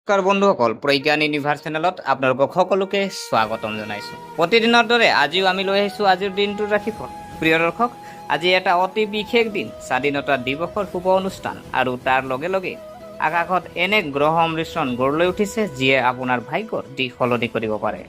নমস্কাৰ বন্ধুসকল, প্ৰজ্ঞান ইউনিভাৰ্ছ চেনেলত আপোনালোকক সকলোকে স্বাগতম জনাইছোঁ। প্ৰতিদিনৰ দৰে আজিও আমি লৈ আহিছোঁ আজিৰ দিনটোৰ ৰাশিফল। প্ৰিয় দৰ্শক, আজি এটা অতি বিশেষ দিন, স্বাধীনতা দিৱসৰ শুভ অনুষ্ঠান, আৰু তাৰ লগে লগে আকাশত এনে গ্ৰহ সংমিশ্ৰণ গঢ় লৈ উঠিছে যিয়ে আপোনাৰ ভাগ্যৰ দিশ সলনি কৰিব পাৰে।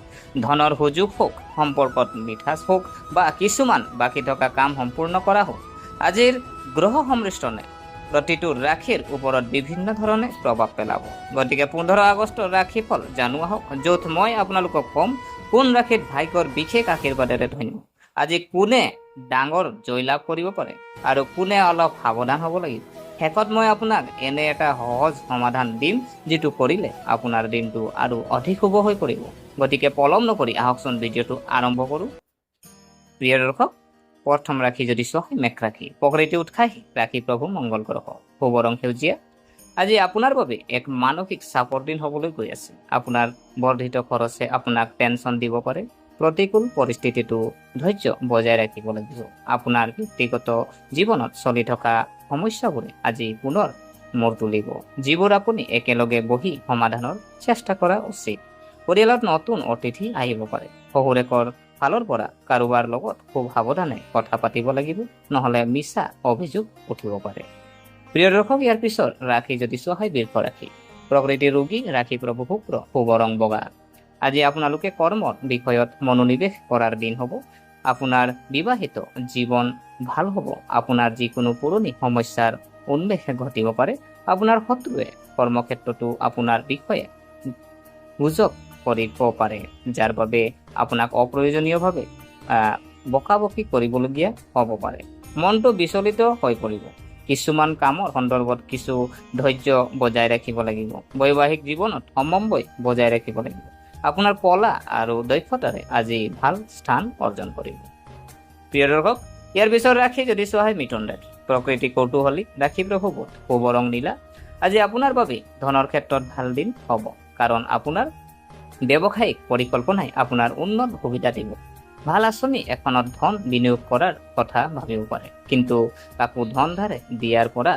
ধনৰ সুযোগ হওক, সম্পৰ্কত মিঠাচ হওক, বা কিছুমান বাকী থকা কাম সম্পূৰ্ণ কৰা হওক, আজিৰ গ্ৰহ সংমিশ্ৰণে প্ৰতিটো ৰাশিৰ ওপৰত বিভিন্ন ধৰণে প্ৰভাৱ পেলাব। গতিকে 15 আগষ্টৰ ৰাশিফল জানো আহক, য'ত মই আপোনালোকক ক'ম কোন ৰাশিত ভাগ্যৰ বিশেষ আশীৰ্বাদেৰে ধন্য, আজি কোনে ডাঙৰ জয়লাভ কৰিব পাৰে আৰু কোনে অলপ সাৱধান হ'ব লাগিব। শেষত মই আপোনাক এনে এটা সহজ সমাধান দিম যিটো কৰিলে আপোনাৰ দিনটো আৰু অধিক শুভ হৈ পৰিব। গতিকে পলম নকৰি আহকচোন ভিডিঅ'টো আৰম্ভ কৰোঁ। প্ৰিয় দৰ্শক, প্ৰথম ৰাশি যদি চোৱা মেঘ ৰাশি, প্ৰকৃতি উৎসাহী ৰাশি প্ৰভু মংগল গ্ৰহ, শুভ ৰং সেউজীয়া। আজি আপোনাৰ বাবে এক মানসিক চাপৰ দিন হ'বলৈ গৈ আছে। আপোনাৰ বৰ্ধিত খৰচে আপোনাক টেনচন দিব পাৰে। প্ৰতিকূল পৰিস্থিতিটো ধৈৰ্য বজাই ৰাখিব লাগিব। আপোনাৰ ব্যক্তিগত জীৱনত চলি থকা সমস্যাবোৰে আজি পুনৰ মূৰ তুলিব, যিবোৰ আপুনি একেলগে বহি সমাধানৰ চেষ্টা কৰা উচিত। পৰিয়ালত নতুন অতিথি আহিব পাৰে। শহুৰেকৰ ফালৰ পৰা কাৰোবাৰ লগত খুব সাৱধানে কথা পাতিব লাগিব, নহ'লে মিছা অভিযোগ উঠিব পাৰে। প্ৰিয় দৰ্শক, ইয়াৰ পিছত ৰাশি যদি চোৱা হয় বৃষ ৰাশি, প্ৰকৃতিৰ ৰোগী ৰাশি প্ৰভু শুক্ৰ, শুভ ৰং বগা। আজি আপোনালোকে কৰ্মৰ বিষয়ত মনোনিৱেশ কৰাৰ দিন হ'ব। আপোনাৰ বিবাহিত জীৱন ভাল হ'ব। আপোনাৰ যিকোনো পুৰণি সমস্যাৰ উন্মেষ ঘটিব পাৰে। আপোনাৰ শত্ৰুৱে কৰ্মক্ষেত্ৰতো আপোনাৰ বিষয়ে গুজব কৰিব পাৰে, যাৰ বাবে আপোনাক অপ্ৰয়োজনীয়ভাৱে বকাবকি কৰিবলগীয়া হ'ব পাৰে। মনটো বিচলিত হৈ পৰিব। কিছুমান কামৰ সন্দৰ্ভত কিছু ধৈৰ্য বজাই ৰাখিব লাগিব। বৈবাহিক জীৱনত সমন্বয় বজাই ৰাখিব লাগিব। আপোনাৰ কলা আৰু দক্ষতাৰে আজি ভাল স্থান অৰ্জন কৰিব। প্ৰিয় দৰ্শক, ইয়াৰ পিছত ৰাশি যদি চোৱা হয় মিথুন ৰাশি, প্ৰকৃতি কৌতূহলী ৰাশি প্ৰভু বুধ, শুভ ৰং নীলা। আজি আপোনাৰ বাবে ধনৰ ক্ষেত্ৰত ভাল দিন হ'ব, কাৰণ আপোনাৰ ব্যৱসায়িক পৰিকল্পনাই আপোনাৰ উন্নত সুবিধা দিব। ভাল আঁচনি এখনত ধন বিনিয়োগ কৰাৰ কথা ভাবিব পাৰে, কিন্তু কাকো ধন ধাৰে দিয়াৰ পৰা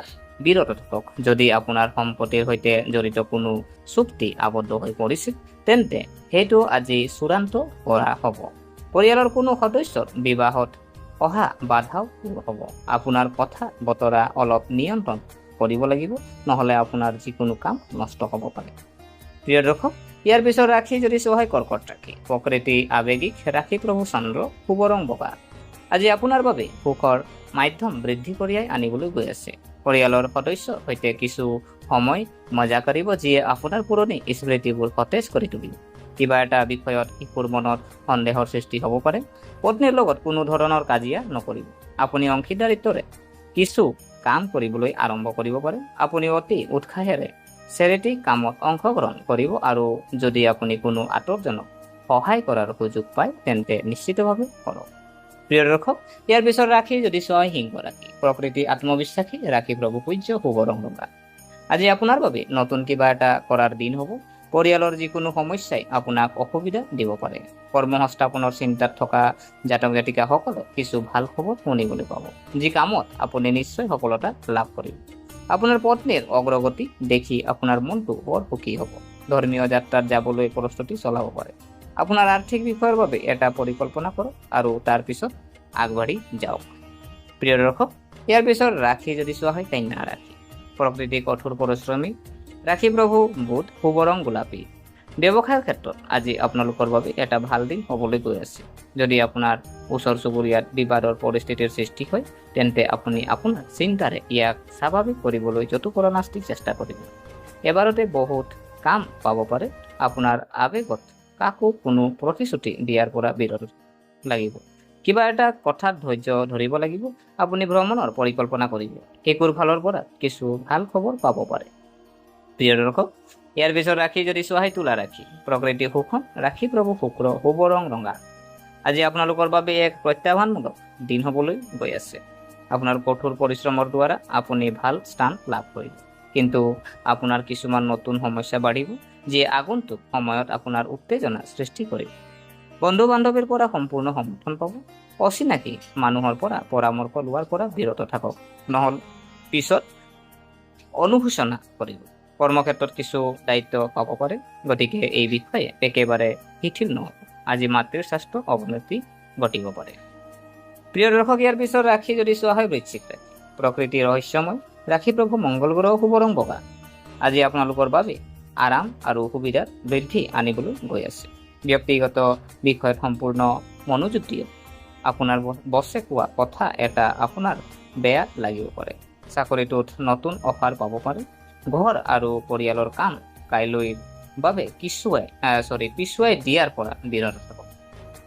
বিৰত থাকক। যদি আপোনাৰ সম্পত্তিৰ সৈতে জড়িত কোনো চুক্তি আবদ্ধ হৈ পৰিছিল, তেন্তে সেইটো আজি চূড়ান্ত কৰা হ'ব। পৰিয়ালৰ কোনো সদস্যৰ বিবাহত অহা বাধাও দূৰ হ'ব। আপোনাৰ কথা বতৰা অলপ নিয়ন্ত্ৰণ কৰিব লাগিব, নহ'লে আপোনাৰ যিকোনো কাম নষ্ট হ'ব পাৰে। প্ৰিয় দৰ্শক, ইয়াৰ পিছত ৰাশি যদি চোৱা হয় কৰ্কট ৰাশি, প্ৰকৃতি আৱেগিক ৰাশি প্ৰভু চন্দ্ৰ, শুভ ৰং বগা। আজি আপোনাৰ বাবে সুখৰ মাধ্যম বৃদ্ধি কঢ়িয়াই আনিবলৈ গৈ আছে। পৰিয়ালৰ সদস্যৰ সৈতে কিছু সময় মজা কৰিব, যিয়ে আপোনাৰ পুৰণি স্মৃতিবোৰ সতেজ কৰি তুলিব। কিবা এটা বিষয়ত শিশুৰ মনত সন্দেহৰ সৃষ্টি হ'ব পাৰে। পত্নীৰ লগত কোনো ধৰণৰ কাজিয়া নকৰিব। আপুনি অংশীদাৰিত্বৰে কিছু কাম কৰিবলৈ আৰম্ভ কৰিব পাৰে। আপুনি অতি উৎসাহেৰে চেৰিটি কামত অংশগ্ৰহণ কৰিব, আৰু যদি আপুনি কোনো আতৰজনক সহায় কৰাৰ সুযোগ পায় তেন্তে নিশ্চিতভাৱে কৰক। প্ৰিয় দৰ্শক, ইয়াৰ পিছত ৰাশি যদি চোৱা হয় সিংহ ৰাশি, প্ৰকৃতি আত্মবিশ্বাসী ৰাশি প্ৰভু সূৰ্য, শুভ ৰং ৰঙা। আজি আপোনাৰ বাবে নতুন কিবা এটা কৰাৰ দিন হ'ব। পৰিয়ালৰ যিকোনো সমস্যাই আপোনাক অসুবিধা দিব পাৰে। কৰ্মসংস্থাপনৰ চিন্তাত থকা জাতক জাতিকাসকলক কিছু ভাল খবৰ শুনিবলৈ পাব, যি কামত আপুনি নিশ্চয় সফলতা লাভ কৰিব। আপোনাৰ পত্নীৰ অগ্ৰগতি দেখি আপোনাৰ মনটো বৰ সুখী হ'ব। ধৰ্মীয় যাত্ৰাত যাবলৈ প্ৰস্তুতি চলাব পাৰে। আপোনাৰ আৰ্থিক বিষয়ৰ বাবে এটা পৰিকল্পনা কৰক আৰু তাৰ পিছত আগবাঢ়ি যাওক। প্ৰিয় দৰ্শক, ইয়াৰ পিছত ৰাশি যদি চোৱা হয় কন্যা ৰাশি, প্ৰকৃতি কঠোৰ পৰিশ্ৰমী ৰাশি প্ৰভু বুধ, শুভ ৰং গোলাপী। ব্যৱসায়ৰ ক্ষেত্ৰত আজি আপোনালোকৰ বাবে এটা ভাল দিন হ'বলৈ গৈ আছে। যদি আপোনাৰ ওচৰ চুবুৰীয়াত বিবাদৰ পৰিস্থিতিৰ সৃষ্টি হয়, তেন্তে আপুনি আপোনাৰ চিন্তাৰে ইয়াক স্বাভাৱিক কৰিবলৈ যথোপৰোনাস্তি চেষ্টা কৰিব। এবাৰতে বহুত কাম পাব পাৰে। আপোনাৰ আৱেগত কাকো কোনো প্ৰতিশ্ৰুতি দিয়াৰ পৰা বিৰত লাগিব। কিবা এটা কথাত ধৈৰ্য ধৰিব লাগিব। আপুনি ভ্ৰমণৰ পৰিকল্পনা কৰিব। শিশুৰ ফালৰ পৰা কিছু ভাল খবৰ পাব পাৰে। প্ৰিয় দৰ্শক, ইয়াৰ পিছত ৰাশি যদি চোৱা হয় তুলা ৰাশি, প্ৰকৃতি সুষম ৰাশি প্ৰভু শুক্ৰ, শুভ ৰং ৰঙা। আজি আপোনালোকৰ বাবে এক প্ৰত্যাহ্বানমূলক দিন হ'বলৈ গৈ আছে। আপোনাৰ কঠোৰ পৰিশ্ৰমৰ দ্বাৰা আপুনি ভাল স্থান লাভ কৰিব, কিন্তু আপোনাৰ কিছুমান নতুন সমস্যা বাঢ়িব, যিয়ে আগন্তুক সময়ত আপোনাৰ উত্তেজনা সৃষ্টি কৰিব। বন্ধু বান্ধৱীৰ পৰা সম্পূৰ্ণ সমৰ্থন পাব। অচিনাকি মানুহৰ পৰা পৰামৰ্শ লোৱাৰ পৰা বিৰত থাকক, নহ'লে পিছত অনুশোচনা কৰিব। কৰ্মক্ষেত্ৰত কিছু দায়িত্ব পাব পাৰে, গতিকে এই বিষয়ে একেবাৰে শিথিল নহ'ব। আজি মাতৃৰ স্বাস্থ্য অৱনতি ঘটিব পাৰে। প্ৰিয় দৰ্শক, ইয়াৰ পিছত ৰাশি যদি চোৱা হয় বৃশ্চিক ৰাশি, প্ৰকৃতি ৰহস্যময়। ৰাশি প্ৰভু মংগল গ্ৰহ শুভ ৰং বগা। আজি আপোনালোকৰ বাবে আৰাম আৰু সুবিধাৰ বৃদ্ধি আনিবলৈ গৈ আছে। ব্যক্তিগত বিষয়ত সম্পূৰ্ণ মনোযোগ দিয়ক। আপোনাৰ বছে কোৱা কথা এটা আপোনাৰ বেয়া লাগিব পাৰে। চাকৰিটোত নতুন অফাৰ পাব পাৰে। ঘৰ আৰু পৰিয়ালৰ কাম কাইলৈৰ বাবে পিছুৱাই দিয়াৰ পৰা বিৰত থাকক।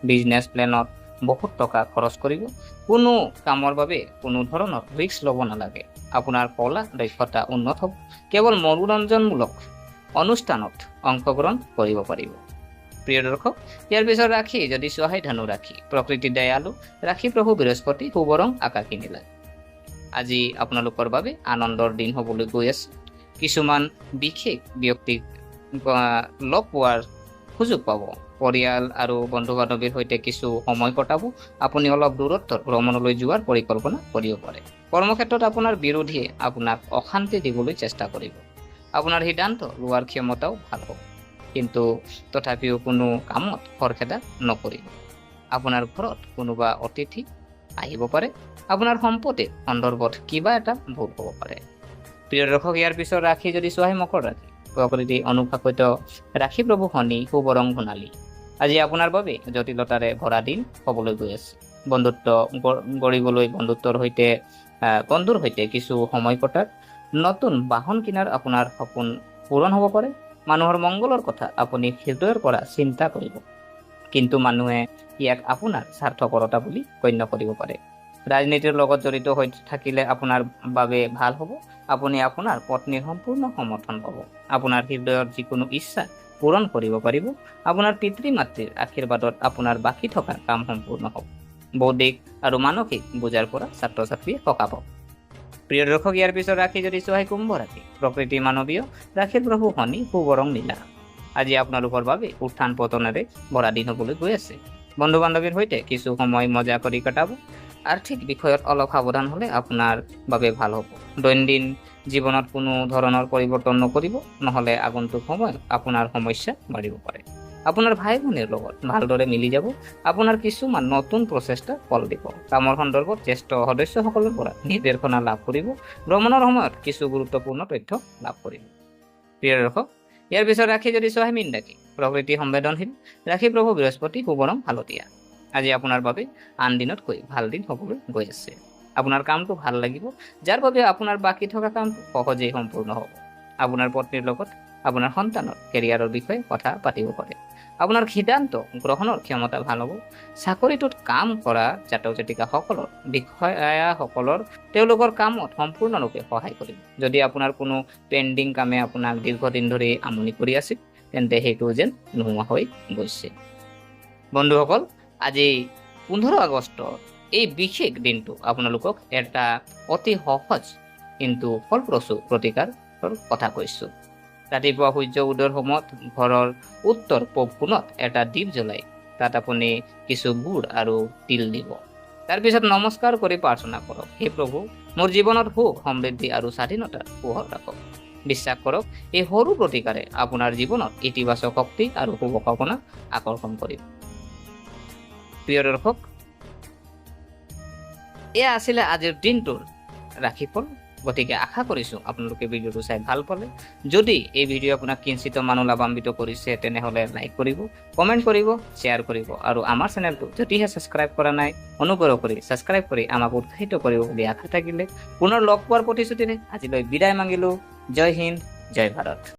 বিজনেছ প্লেনত বহুত টকা খৰচ কৰিব। কোনো কামৰ বাবে কোনো ধৰণৰ ৰিস্ক ল'ব নালাগে। আপোনাৰ কলা দক্ষতা উন্নত হ'ব। কেৱল মনোৰঞ্জনমূলক অনুষ্ঠানত অংশগ্ৰহণ কৰিব পাৰিব। প্ৰিয় দৰ্শক, ইয়াৰ পিছত ৰাশি যদি চোৱা হয় ধনু ৰাশি, প্ৰকৃতি দয়ালু। ৰাশি প্ৰভু বৃহস্পতি, শুভ ৰং আকাশী নীলা। আজি আপোনালোকৰ বাবে আনন্দৰ দিন হ'বলৈ গৈ আছে। কিছুমান বিশেষ ব্যক্তিক লগ পোৱাৰ সুযোগ পাব। পৰিয়াল আৰু বন্ধু বান্ধৱীৰ সৈতে কিছু সময় কটাব। আপুনি অলপ দূৰত্বৰ ভ্ৰমণলৈ যোৱাৰ পৰিকল্পনা কৰিব পাৰে। কৰ্মক্ষেত্ৰত আপোনাৰ বিৰোধীয়ে আপোনাক অশান্তি দিবলৈ চেষ্টা কৰিব। আপোনাৰ সিদ্ধান্ত লোৱাৰ ক্ষমতাও ভাল হ'ব, কিন্তু তথাপিও কোনো কামত খৰখেদা নকৰিব। আপোনাৰ ঘৰত কোনোবা অতিথি আহিব পাৰে। আপোনাৰ সম্পত্তিৰ সন্দৰ্ভত কিবা এটা ভুল হ'ব পাৰে। প্ৰিয় দৰ্শক, ইয়াৰ পিছত ৰাশি যদি চোৱা হয় মকৰ ৰাশি, প্ৰকৃতি অনুশাসিত। ৰাশি প্ৰভু শনি, শুভ ৰং সোণালী। আজি আপোনাৰ বাবে জটিলতাৰে ভৰা দিন হ'বলৈ গৈ আছে। বন্ধুত্ব গঢ়িবলৈ বন্ধুৰ সৈতে কিছু সময় কটাৰ, নতুন বাহন কিনাৰ আপোনাৰ সপোন পূৰণ হ'ব পাৰে। মানুহৰ মংগলৰ কথা আপুনি হৃদয়ৰ পৰা চিন্তা কৰিব, কিন্তু মানুহে ইয়াক আপোনাৰ স্বাৰ্থপৰতা বুলি গণ্য কৰিব পাৰে। ৰাজনীতিৰ লগত জড়িত হৈ থাকিলে আপোনাৰ বাবে ভাল হ'ব। আপুনি আপোনাৰ পত্নীৰ সম্পূৰ্ণ সমৰ্থন পাব। আপোনাৰ হৃদয়ৰ যিকোনো ইচ্ছা পূৰণ কৰিব পাৰিব। আপোনাৰ পিতৃ মাতৃৰ আশীৰ্বাদত আপোনাৰ বাকী থকা কাম সম্পূৰ্ণ হ'ব। বৌদ্ধিক আৰু মানসিক বোজাৰ পৰা ছাত্ৰ ছাত্ৰীয়ে সকাহ পাব। প্ৰিয় দৰ্শক, ইয়াৰ পিছত ৰাশি যদি চোৱা হয় কুম্ভ ৰাশি, প্ৰকৃতি মানৱীয়। ৰাশিৰ প্ৰভু শনি, শুভ ৰং নীলা। আজি আপোনালোকৰ বাবে উত্থান পতনেৰে ভৰা দিন হ'বলৈ গৈ আছে। বন্ধু বান্ধৱীৰ সৈতে কিছু সময় মজা কৰি কটাব। আৰ্থিক বিষয়ত অলপ সাৱধান হ'লে আপোনাৰ বাবে ভাল হ'ব। দৈনন্দিন জীৱনত কোনো ধৰণৰ পৰিৱৰ্তন নকৰিব, নহ'লে আগন্তুক সময়ত আপোনাৰ সমস্যা বাঢ়িব পাৰে। আপোনাৰ ভাই ভনীৰ লগত ভালদৰে মিলি যাব। আপোনাৰ কিছুমান নতুন প্ৰচেষ্টা ফল দিব। কামৰ সন্দৰ্ভত জ্যেষ্ঠ সদস্যসকলৰ পৰা নিৰ্দেশনা লাভ কৰিব। ভ্ৰমণৰ সময়ত কিছু গুৰুত্বপূৰ্ণ তথ্য লাভ কৰিব। প্ৰিয় দৰ্শক, ইয়াৰ পিছত ৰাশি যদি চোৱা হয় মীন ৰাশি, প্ৰকৃতি সংবেদনশীল। ৰাশি প্ৰভু বৃহস্পতি, শুভ ৰং হালধীয়া। আজি আপোনাৰ বাবে আন দিনতকৈ ভাল দিন হ'বলৈ গৈ আছে। আপোনাৰ কামটো ভাল লাগিব, যাৰ বাবে আপোনাৰ বাকী থকা কামটো সহজেই সম্পূৰ্ণ হ'ব। আপোনাৰ পত্নীৰ লগত আপোনাৰ সন্তানৰ কেৰিয়াৰৰ বিষয়ে কথা পাতিব পাৰে। আপোনাৰ সিদ্ধান্ত গ্ৰহণৰ ক্ষমতা ভাল হ'ব। চাকৰিটোত কাম কৰা জাতক জাতিকাসকলৰ বিষয়াসকলৰ তেওঁলোকৰ কামত সম্পূৰ্ণৰূপে সহায় কৰিব। যদি আপোনাৰ কোনো পেণ্ডিং কামে আপোনাক দীৰ্ঘদিন ধৰি আমনি কৰি আছিল, তেন্তে সেইটো যেন নোহোৱা হৈ গৈছে। বন্ধুসকল, আজি 15 আগষ্ট এই বিশেষ দিনটো আপোনালোকক এটা অতি সহজ কিন্তু ফলপ্ৰসূ প্ৰতিকাৰৰ কথা কৈছোঁ। ৰাতিপুৱা সূৰ্য উদয়ৰ সময়ত ঘৰৰ উত্তৰ পূব কোণত এটা দীপ জ্বলাই তাত আপুনি কিছু গুড় আৰু তিল দিব। তাৰপিছত নমস্কাৰ কৰি প্ৰাৰ্থনা কৰক, হে প্ৰভু, মোৰ জীৱনত সুখ, সমৃদ্ধি আৰু স্বাধীনতাৰ পোহৰ ৰাখক। বিশ্বাস কৰক, এই সৰু প্ৰতিকাৰে আপোনাৰ জীৱনত ইতিবাচক শক্তি আৰু শুভকামনা আকৰ্ষণ কৰিব। প্ৰিয় দৰ্শক, এয়া আছিলে আজিৰ দিনটোৰ ৰাশিফল। গতিকে আশা কৰিছোঁ আপোনালোকে ভিডিঅ'টো চাই ভাল পালে। যদি এই ভিডিঅ' আপোনাক কিঞ্চিত মানুহ লাভান্বিত কৰিছে, তেনেহ'লে লাইক কৰিব, কমেণ্ট কৰিব, শ্বেয়াৰ কৰিব, আৰু আমাৰ চেনেলটো যদিহে ছাবস্ক্ৰাইব কৰা নাই, অনুগ্ৰহ কৰি ছাবস্ক্ৰাইব কৰি আমাক উৎসাহিত কৰিব বুলি আশা থাকিলে পুনৰ লগ পোৱাৰ প্ৰতিশ্ৰুতিৰে আজিলৈ বিদায় মাগিলোঁ। জয় হিন্দ, জয় ভাৰত।